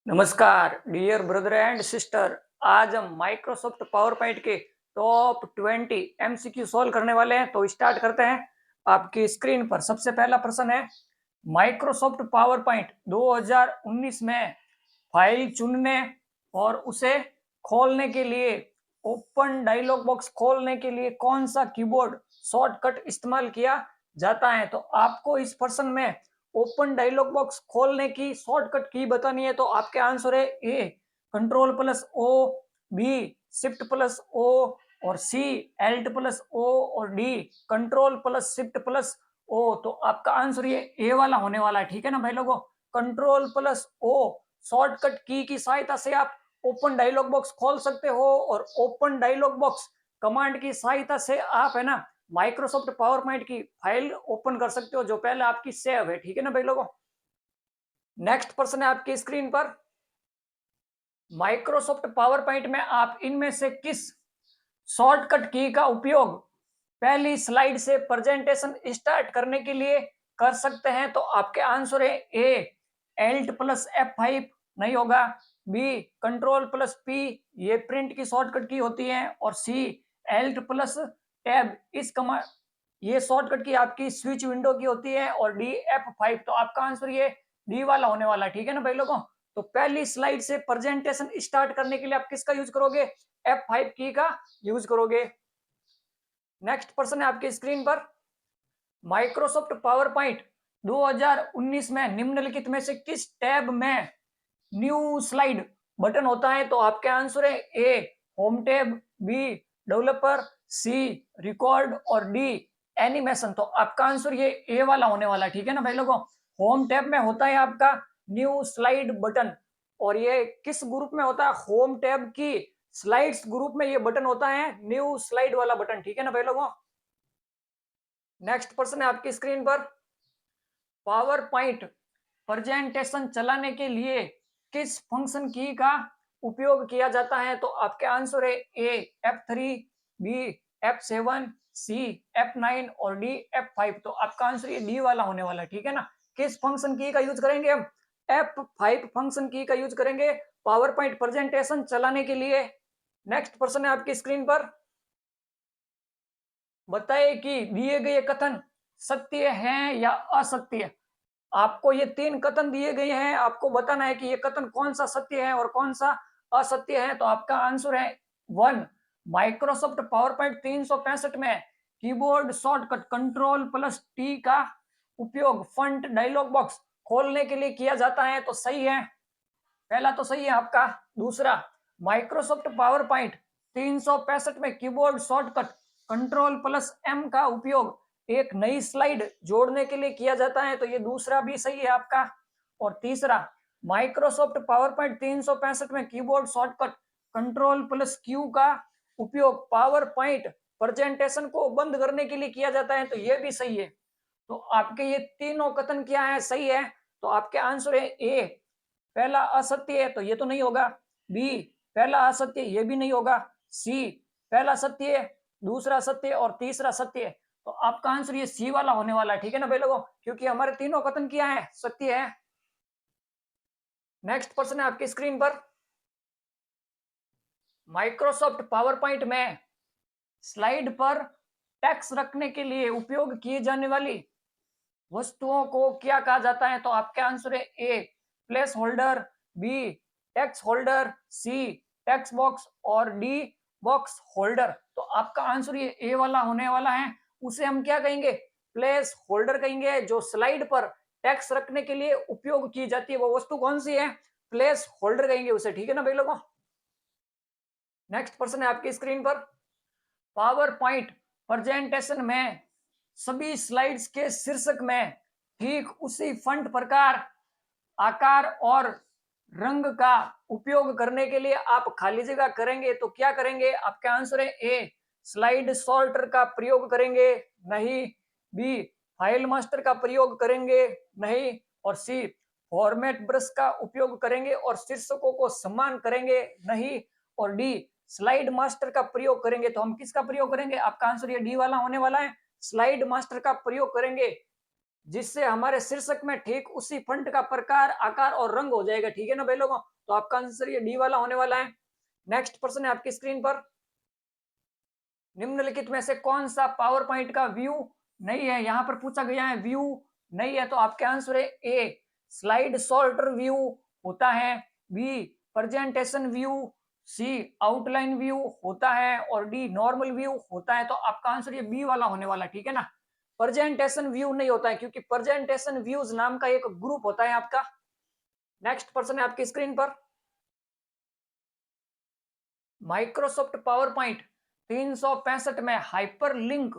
नमस्कार dear brother and sister. आज हम माइक्रोसॉफ्ट पावर पॉइंट के टॉप 20 एमसीक्यू सॉल्व करने वाले हैं। तो स्टार्ट करते हैं। आपकी स्क्रीन पर सबसे पहला प्रश्न है, माइक्रोसॉफ्ट पावर पॉइंट 2019 में फाइल चुनने और उसे खोलने के लिए ओपन डायलॉग बॉक्स खोलने के लिए कौन सा कीबोर्ड शॉर्टकट इस्तेमाल किया जाता है। तो आपको इस प्रश्न में ओपन डायलॉग बॉक्स खोलने की शॉर्टकट की बतानी है। तो आपके आंसर है A control plus O, B shift plus O और सी एल्ट प्लस ओ और D control plus shift plus O. तो आपका आंसर ये ए वाला होने वाला है। ठीक है ना भाई लोगों, कंट्रोल प्लस ओ शॉर्टकट की सहायता से आप ओपन डायलॉग बॉक्स खोल सकते हो और ओपन डायलॉग बॉक्स कमांड की सहायता से आप है ना माइक्रोसॉफ्ट पावर पॉइंट की फाइल ओपन कर सकते हो जो पहले आपकी सेव है। ठीक है ना भाई लोगों, नेक्स्ट प्रश्न है आपकी स्क्रीन पर, माइक्रोसॉफ्ट पावर पॉइंट में आप इनमें से किस शॉर्टकट की का उपयोग पहली स्लाइड से प्रेजेंटेशन स्टार्ट करने के लिए कर सकते हैं। तो आपके आंसर है ए एल्ट प्लस F5 नहीं होगा, बी कंट्रोल प्लस पी ये प्रिंट की शॉर्टकट की होती है और सी एल्ट प्लस टैब इस कमांड ये शॉर्टकट की आपकी स्विच विंडो की होती है और डी F5। तो आपका आंसर ये डी वाला होने वाला है। ठीक है ना भाई लोगों, तो पहली स्लाइड से प्रेजेंटेशन स्टार्ट करने के लिए आप किसका यूज करोगे, F5 की का यूज करोगे। नेक्स्ट प्रश्न है आपकी स्क्रीन पर, माइक्रोसॉफ्ट पावर पॉइंट 2019 में निम्नलिखित में से किस टैब में न्यू स्लाइड बटन होता है। तो आपके आंसर है ए होम टैब, बी डेवलपर, सी रिकॉर्ड और डी एनिमेशन। तो आपका आंसर ये ए वाला होने वाला है। ठीक है ना भाई लोगों, होम टैब में होता है आपका न्यू स्लाइड बटन और ये किस ग्रुप में होता है, होम टैब की स्लाइड्स ग्रुप में ये बटन होता है न्यू स्लाइड वाला बटन। ठीक है ना भाई लोगों, नेक्स्ट प्रश्न है आपकी स्क्रीन पर, पावर पॉइंट प्रेजेंटेशन चलाने के लिए किस फंक्शन की का उपयोग किया जाता है। तो आपके आंसर है ए F3, बी F7, सी F9 और डी F5। तो आपका आंसर ये डी वाला होने वाला है। ठीक है ना, किस फंक्शन की का यूज करेंगे हम, F5 फंक्शन की का यूज करेंगे पावर पॉइंट प्रेजेंटेशन चलाने के लिए। नेक्स्ट प्रश्न है आपकी स्क्रीन पर, बताए कि दिए गए कथन सत्य हैं या असत्य। आपको ये 3 कथन दिए गए हैं, आपको बताना है कि ये कथन कौन सा सत्य है और कौन सा असत्य है। तो आपका आंसर है 1, माइक्रोसॉफ्ट पावर पॉइंट 365 में keyboard shortcut control plus T का उपयोग फंट डायलॉग बॉक्स खोलने के लिए किया जाता है। तो सही है, पहला तो सही है आपका। दूसरा, माइक्रोसॉफ्ट पावर पॉइंट 365 में keyboard shortcut control plus M का उपयोग एक नई स्लाइड जोड़ने के लिए किया जाता है। तो ये दूसरा भी सही है आपका। और तीसरा, माइक्रोसॉफ्ट पावर पॉइंट 365 में keyboard shortcut control plus Q का उपयोग पावर पॉइंट प्रेजेंटेशन को बंद करने के लिए किया जाता है। तो ये भी सही है। तो आपके ये तीनों कथन क्या है, सही है। तो आपके आंसर है ए पहला असत्य है तो ये तो नहीं होगा, बी पहला असत्य ये भी नहीं होगा, सी पहला सत्य है, दूसरा सत्य और तीसरा सत्य है। तो आपका आंसर ये सी वाला होने वाला है। ठीक है ना भाई लोगों, क्योंकि हमारे तीनों कथन किया है सत्य है। नेक्स्ट प्रश्न है आपकी स्क्रीन पर, माइक्रोसॉफ्ट पावर पॉइंट में स्लाइड पर टेक्स्ट रखने के लिए उपयोग किए जाने वाली वस्तुओं को क्या कहा जाता है। तो आपके आंसर है A placeholder, B text holder, C text box और डी बॉक्स होल्डर। तो आपका आंसर ये ए वाला होने वाला है। उसे हम क्या कहेंगे, प्लेस होल्डर कहेंगे। जो स्लाइड पर टेक्स्ट रखने के लिए उपयोग की जाती है वो वस्तु कौन सी है, प्लेस होल्डर कहेंगे उसे। ठीक है ना भाई लोगों, नेक्स्ट प्रश्न है आपकी स्क्रीन पर, पावर पॉइंट प्रेजेंटेशन में सभी स्लाइड्स के शीर्षक में ठीक उसी फंट प्रकार, आकार और रंग का उपयोग करने के लिए आप खाली जगह करेंगे तो क्या करेंगे। आपके आंसर है ए स्लाइड सॉर्टर का प्रयोग करेंगे, नहीं, बी फाइल मास्टर का प्रयोग करेंगे, नहीं, और सी फॉर्मेट ब्रश का उपयोग करेंगे और शीर्षकों को समान करेंगे, नहीं, और डी स्लाइड मास्टर का प्रयोग करेंगे। तो हम किसका प्रयोग करेंगे, आपका आंसर ये डी वाला होने वाला है, स्लाइड मास्टर का प्रयोग करेंगे। जिससे हमारे शीर्षक में ठीक उसी फंट का प्रकार, आकार और रंग हो जाएगा। ठीक है ना भाई लोगों, तो आपका आंसर ये डी वाला होने वाला है। नेक्स्ट प्रश्न है आपकी स्क्रीन पर, निम्नलिखित में से कौन सा पावर पॉइंट का व्यू नहीं है? यहां पर पूछा गया है व्यू नहीं है, तो आपके आंसर है ए स्लाइड सॉर्टर व्यू होता है, बी प्रेजेंटेशन व्यू, सी आउटलाइन व्यू होता है और डी नॉर्मल व्यू होता है। तो आपका आंसर ये बी वाला होने वाला, ठीक है ना। प्रेजेंटेशन व्यू नहीं होता है, क्योंकि प्रेजेंटेशन व्यूज नाम का एक ग्रुप होता है आपका। नेक्स्ट पर्सन है आपकी स्क्रीन पर, माइक्रोसॉफ्ट पावर पॉइंट 365 में हाइपरलिंक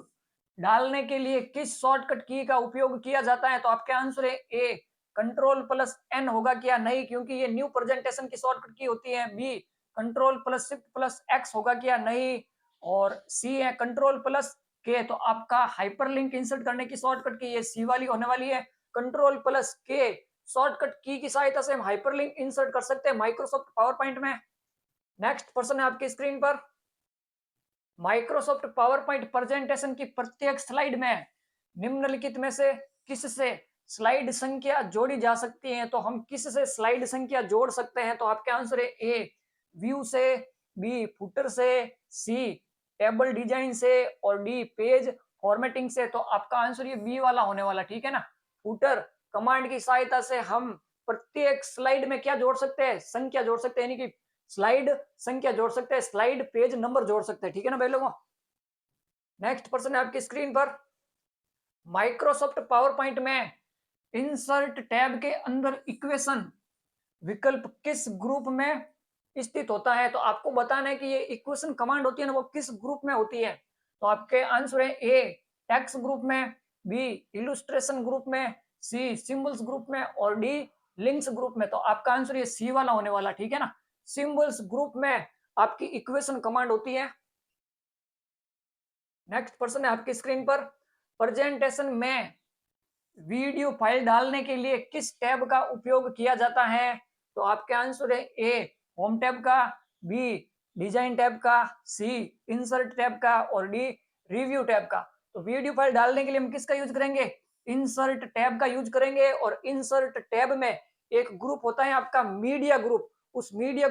डालने के लिए किस शॉर्टकट की का उपयोग किया जाता है? तो आपके आंसर है ए कंट्रोल प्लस एन होगा क्या? नहीं, क्योंकि ये न्यू प्रेजेंटेशन की शॉर्टकट की होती है। B control plus shift plus X होगा क्या? नहीं। और सी है कंट्रोल प्लस के। तो आपका हाइपरलिंक इंसर्ट करने की शॉर्टकट की ये सी वाली होने वाली है, कंट्रोल प्लस के शॉर्टकट की सहायता से हम हाइपरलिंक इंसर्ट कर सकते हैं माइक्रोसॉफ्ट पावर पॉइंट में। नेक्स्ट पर्सन है आपकी स्क्रीन पर, माइक्रोसॉफ्ट पावर पॉइंट प्रेजेंटेशन की प्रत्येक स्लाइड में निम्नलिखित में से किससे स्लाइड संख्या जोड़ी जा सकती है? तो हम किससे स्लाइड संख्या जोड़ सकते हैं? तो आपके आंसर है ए व्यू से, बी फुटर से, सी टेबल डिजाइन से और डी पेज फॉर्मेटिंग से। तो आपका आंसर ये बी वाला होने वाला, ठीक है ना। फुटर कमांड की सहायता से हम प्रत्येक स्लाइड में क्या जोड़ सकते हैं? संख्या जोड़ सकते हैं, यानी कि स्लाइड संख्या जोड़ सकते हैं, स्लाइड पेज नंबर जोड़ सकते हैं, ठीक है ना भाई लोगों। नेक्स्ट पर्सन है आपकी स्क्रीन पर, माइक्रोसॉफ्ट पावर पॉइंट में इंसर्ट टैब के अंदर इक्वेशन विकल्प किस ग्रुप में स्थित होता है? तो आपको बताना है कि ये इक्वेशन कमांड होती है ना, वो किस ग्रुप में होती है। तो आपके आंसर है ए टेक्स्ट ग्रुप में, बी इलुस्ट्रेशन ग्रुप में, सी सिंबल्स ग्रुप में और डी लिंक्स ग्रुप में। तो आपका आंसर ये सी वाला होने वाला, ठीक है ना। सिंबल्स ग्रुप में आपकी इक्वेशन कमांड होती है। नेक्स्ट पर्सन है आपकी स्क्रीन पर, प्रेजेंटेशन में वीडियो फाइल डालने के लिए किस टैब का उपयोग किया जाता है? तो आपके आंसर है ए होम टैब का, बी डिजाइन टैब का, सी इंसर्ट टैब का और डी रिव्यू टैब का। तो वीडियो फाइल डालने के लिए हम किसका यूज करेंगे? इंसर्ट टैब का यूज करेंगे। और इंसर्ट टैब में एक ग्रुप होता है आपका मीडिया ग्रुप, उस मीडिया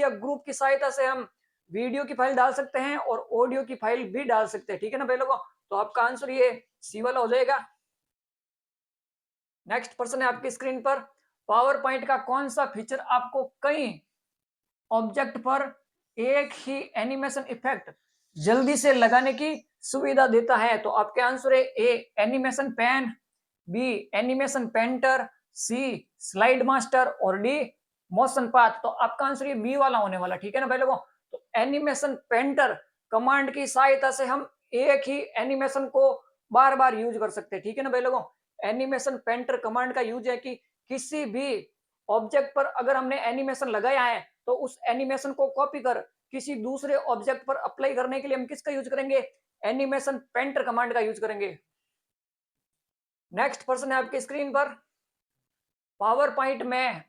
ग्रुप की सहायता से हम वीडियो की फाइल डाल सकते हैं और ऑडियो की फाइल भी डाल सकते हैं, ठीक है ना भाई लोगों। तो आपका आंसर ये सी वाला हो जाएगा। नेक्स्ट पर्सन है आपकी स्क्रीन पर, पावर पॉइंट का कौन सा फीचर आपको कई ऑब्जेक्ट पर एक ही एनिमेशन इफेक्ट जल्दी से लगाने की सुविधा देता है? तो आपके आंसर है A animation pen, B animation painter, C slide master और डी मोशन पाथ। तो आपका आंसर ये बी वाला होने वाला, ठीक है ना भाई लोगों। तो एनिमेशन पेंटर कमांड की सहायता से हम एक ही एनिमेशन को बार बार यूज कर सकते हैं, ठीक है ना भाई लोगों। एनिमेशन पेंटर कमांड का यूज है कि किसी भी ऑब्जेक्ट पर अगर हमने एनिमेशन लगाया है तो उस एनिमेशन को कॉपी कर किसी दूसरे ऑब्जेक्ट पर अप्लाई करने के लिए हम किसका यूज करेंगे? एनिमेशन पेंटर कमांड का यूज करेंगे। नेक्स्ट पर्सन है आपकी स्क्रीन पर, पावर पॉइंट में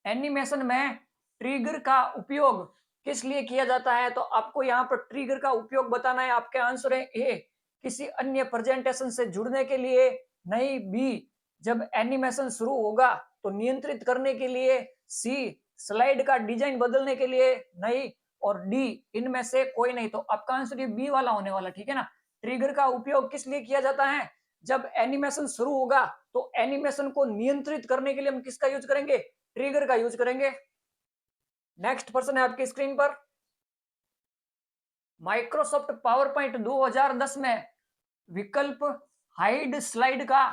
एनिमेशन में ट्रिगर का उपयोग किस लिए किया जाता है? तो आपको यहाँ पर ट्रिगर का उपयोग बताना है। आपके आंसर है ए किसी अन्य प्रेजेंटेशन से जुड़ने के लिए, नहीं बी जब एनिमेशन शुरू होगा तो नियंत्रित करने के लिए, सी स्लाइड का डिजाइन बदलने के लिए, नहीं और डी इनमें से कोई नहीं। तो आपका आंसर ये बी वाला होने वाला, ठीक है ना। ट्रिगर का उपयोग किस लिए किया जाता है? जब एनिमेशन शुरू होगा तो एनिमेशन को नियंत्रित करने के लिए हम किसका यूज करेंगे? ट्रिगर का यूज करेंगे। नेक्स्ट पर्सन है आपकी स्क्रीन पर, माइक्रोसॉफ्ट पावर पॉइंट 2010 में विकल्प हाइड स्लाइड का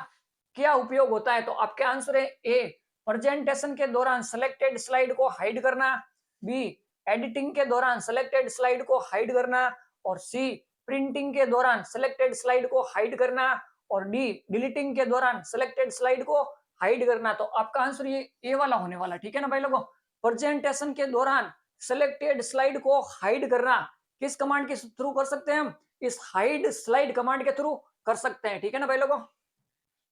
क्या उपयोग होता है? तो आपके आंसर है ए प्रेजेंटेशन के दौरान सिलेक्टेड स्लाइड को हाइड करना, बी एडिटिंग के दौरान सिलेक्टेड स्लाइड को हाइड करना और सी प्रिंटिंग के दौरान सिलेक्टेड स्लाइड को हाइड करना और डी डिलीटिंग के दौरान सिलेक्टेड स्लाइड को हाइड करना। तो आपका आंसर ये ए वाला होने वाला, ठीक है ना भाई लोगों। प्रेजेंटेशन के दौरान सिलेक्टेड स्लाइड को हाइड करना किस कमांड के थ्रू कर सकते हैं? हम इस हाइड स्लाइड कमांड के थ्रू कर सकते हैं, ठीक है ना भाई लोगों।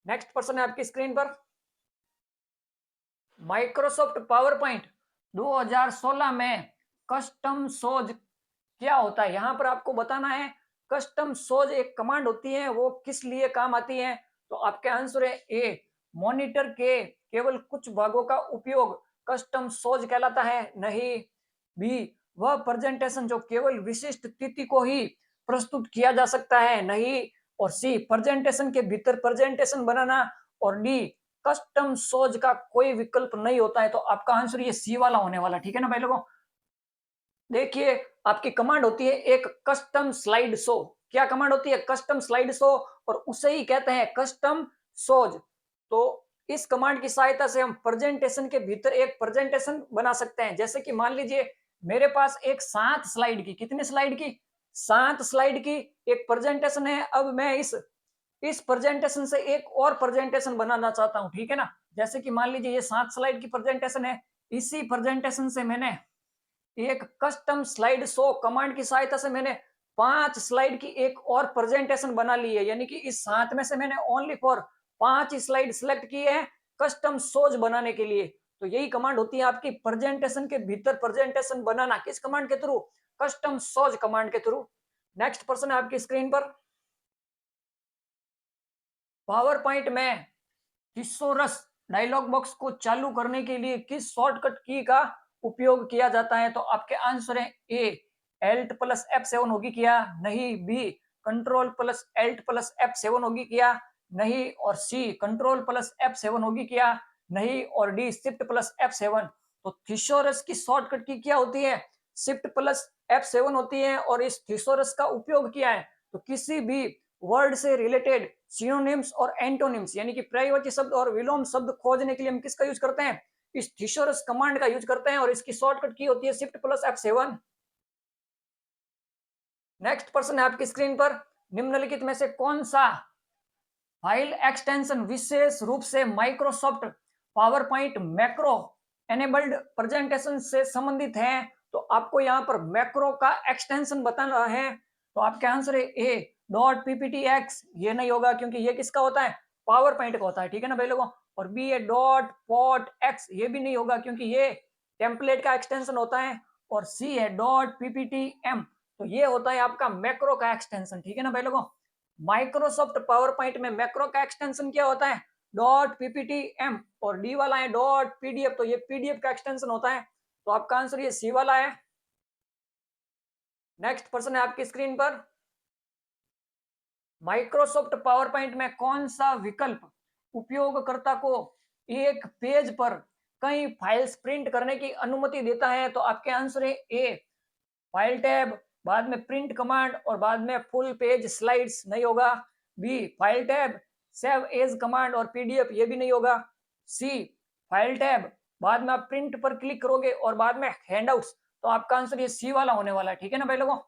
नेक्स्ट पर्सन है आपकी स्क्रीन पर, माइक्रोसॉफ्ट पावर पॉइंट 2016 में कस्टम सोज क्या होता है? यहां पर आपको बताना है कस्टम सोज एक कमांड होती है, वो किस लिए काम आती है? तो आपके आंसर है ए, मॉनिटर के केवल कुछ भागों का उपयोग कस्टम सोज कहलाता है, नहीं। बी, वह प्रेजेंटेशन जो केवल विशिष्ट तिथि को ही प्रस्तुत किया जा सकता है, नहीं। और सी, प्रेजेंटेशन के भीतर प्रेजेंटेशन बनाना। और डी, कस्टम सोज का कोई विकल्प नहीं होता है। तो आपका आंसर ये सी वाला होने वाला, ठीक है ना भाई लोगों। देखिए, आपकी कमांड होती है एक कस्टम स्लाइड शो। क्या कमांड होती है? कस्टम स्लाइड शो, और उसे ही कहते हैं कस्टम सोज। तो इस कमांड की सहायता से हम प्रेजेंटेशन के भीतर एक प्रेजेंटेशन बना सकते हैं। जैसे कि मान लीजिए मेरे पास एक 7 स्लाइड की, कितने स्लाइड की? 7 स्लाइड की एक प्रेजेंटेशन है। अब मैं इस प्रेजेंटेशन से एक और प्रेजेंटेशन बनाना चाहता हूं, ठीक है ना। जैसे कि मान लीजिए ये 7 स्लाइड की प्रेजेंटेशन है, इसी प्रेजेंटेशन से मैंने एक कस्टम स्लाइड शो कमांड की सहायता से मैंने 5 स्लाइड की एक और प्रेजेंटेशन बना ली है। यानी कि इस 7 में से मैंने ओनली फॉर 5 स्लाइड सिलेक्ट किए हैं कस्टम शोज बनाने के लिए। तो यही कमांड होती है आपकी प्रेजेंटेशन के भीतर प्रेजेंटेशन बनाना। किस कमांड के थ्रू? कस्टम शोज कमांड के थ्रू। नेक्स्ट पर्सन है आपकी स्क्रीन पर। पावर पॉइंट में थिसोरस डायलॉग बॉक्स को चालू करने के लिए किस शॉर्टकट की का उपयोग किया जाता है? तो आपके आंसर है ए, एल्ट प्लस F7 होगी क्या? नहीं। B, control plus alt plus F7 होगी क्या? नहीं। और सी, कंट्रोल प्लस F7 होगी क्या? नहीं। और डी, शिफ्ट प्लस F7। तो थिसोरस की शॉर्टकट की क्या होती है? शिफ्ट प्लस F7 होती है। और इस थिसोरस का उपयोग किया है तो किसी भी वर्ड से रिलेटेड सिनोनिम्स और एंटोनिम्स यानी कि पर्यायवाची शब्द और विलोम शब्द खोजने के लिए हम किसका यूज करते हैं? इस थिसोरस कमांड का यूज करते हैं। और इसकी शॉर्टकट की होती है shift plus F7। Next person है आपकी स्क्रीन पर। निम्नलिखित में से कौन सा फाइल एक्सटेंशन विशेष रूप से Microsoft power point macro enabled presentation से संबंधित है? तो आपको यहाँ पर मैक्रो का एक्सटेंशन बताना है। तो आपके आंसर है ए, डॉट पीपीटी एक्स। ये नहीं होगा क्योंकि ये किसका होता है? पावर पॉइंट का होता है, ठीक है ना भाई लोगों। और बी है डॉट पॉट एक्स। ये भी नहीं होगा क्योंकि ये टेम्पलेट का एक्सटेंशन होता है। और सी है डॉट पीपीटी एम। तो ये होता है आपका मैक्रो का एक्सटेंशन, ठीक है ना भाई लोगों। माइक्रोसॉफ्ट पावर पॉइंट में मैक्रो का एक्सटेंशन क्या होता है? Dot PPT M. और डी वाला है डॉट पीडीएफ। तो ये पीडीएफ का एक्सटेंशन होता है। तो आपका आंसर ये सी वाला है। नेक्स्ट पर्सन है आपकी स्क्रीन पर। माइक्रोसॉफ्ट पावर पॉइंट में कौन सा विकल्प उपयोगकर्ता को एक पेज पर कई फाइल्स प्रिंट करने की अनुमति देता है? तो आपके आंसर है ए, फाइल टैब, बाद में प्रिंट कमांड और बाद में फुल पेज स्लाइड्स। नहीं होगा। B, file tab, save as command और पीडीएफ। ये भी नहीं होगा। सी, फाइल टैब, बाद में आप प्रिंट पर क्लिक करोगे और बाद में हैंडआउट्स। तो आपका आंसर ये सी वाला होने वाला है, ठीक है ना भाई लोगों।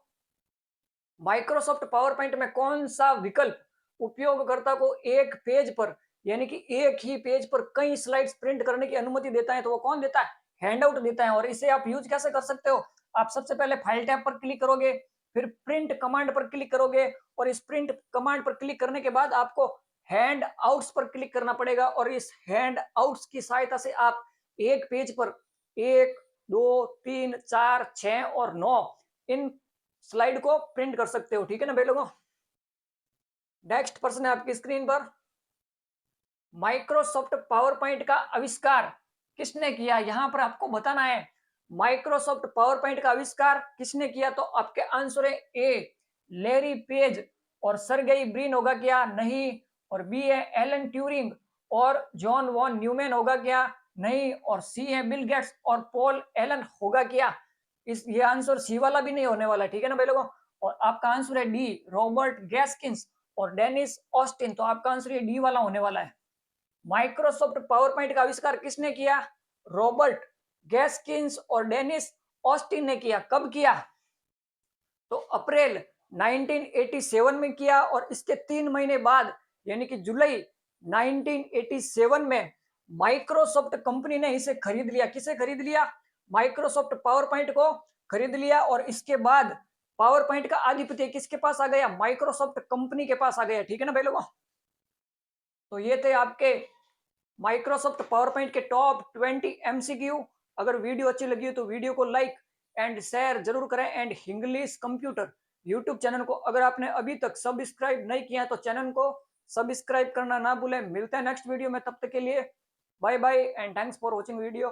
माइक्रोसॉफ्ट पावर पॉइंट में कौन सा विकल्प उपयोगकर्ता को एक पेज पर यानी कि एक ही पेज पर कई स्लाइड्स प्रिंट करने की अनुमति देता है? तो वो कौन देता है? हैंडआउट देता है। और इसे आप यूज कैसे कर सकते हो? आप सबसे पहले फाइल टैब पर क्लिक करोगे, फिर प्रिंट कमांड पर क्लिक करोगे, और इस प्रिंट कमांड पर क्लिक करने के बाद आपको हैंड आउट्स पर क्लिक करना पड़ेगा। और इस हैंड आउट्स की सहायता से आप एक पेज पर 1, 2, 3, 4, 6 और 9 इन स्लाइड को प्रिंट कर सकते हो, ठीक है ना भाई लोगों। नेक्स्ट पर्सन है आपकी स्क्रीन पर। माइक्रोसॉफ्ट पावर पॉइंट का आविष्कार किसने किया? यहां पर आपको बताना है माइक्रोसॉफ्ट पावर पॉइंट का आविष्कार किसने किया। तो आपके आंसर है ए, लेरी पेज और सरगेई ब्रिन होगा क्या? नहीं। और बी है एलन ट्यूरिंग और जॉन वॉन न्यूमैन होगा क्या? नहीं। और सी है बिल गेट्स और पॉल एलन होगा क्या? इस ये आंसर सी वाला भी नहीं होने वाला, ठीक है ना भाई लोगों। और आपका आंसर है डी, रॉबर्ट गैस्किंस और डेनिस ऑस्टिन। तो आपका आंसर ये डी वाला होने वाला है। माइक्रोसॉफ्ट पावर पॉइंट का आविष्कार किसने किया? रॉबर्ट गैस्किंस और डेनिस ऑस्टिन ने किया। कब किया? तो अप्रैल 1987 में किया। और इसके 3 महीने बाद यानी कि जुलाई 1987 में माइक्रोसॉफ्ट कंपनी ने इसे खरीद लिया। किसे खरीद लिया? माइक्रोसॉफ्ट पावर पॉइंट को खरीद लिया। और इसके बाद पावर पॉइंट का आधिपत्य किसके पास आ गया? माइक्रोसॉफ्ट कंपनी के पास आ गया, ठीक है ना भाई लोगों। तो ये थे आपके माइक्रोसॉफ्ट पावर पॉइंट के टॉप 20 एमसीक्यू। अगर वीडियो अच्छी लगी हो तो वीडियो को लाइक एंड शेयर जरूर करें। And English computer YouTube channel को अगर आपने अभी तक सब्सक्राइब नहीं किया है तो चैनल को सब्सक्राइब करना ना भूलें। मिलते हैं नेक्स्ट वीडियो में, तब तक के लिए bye bye and thanks for watching video.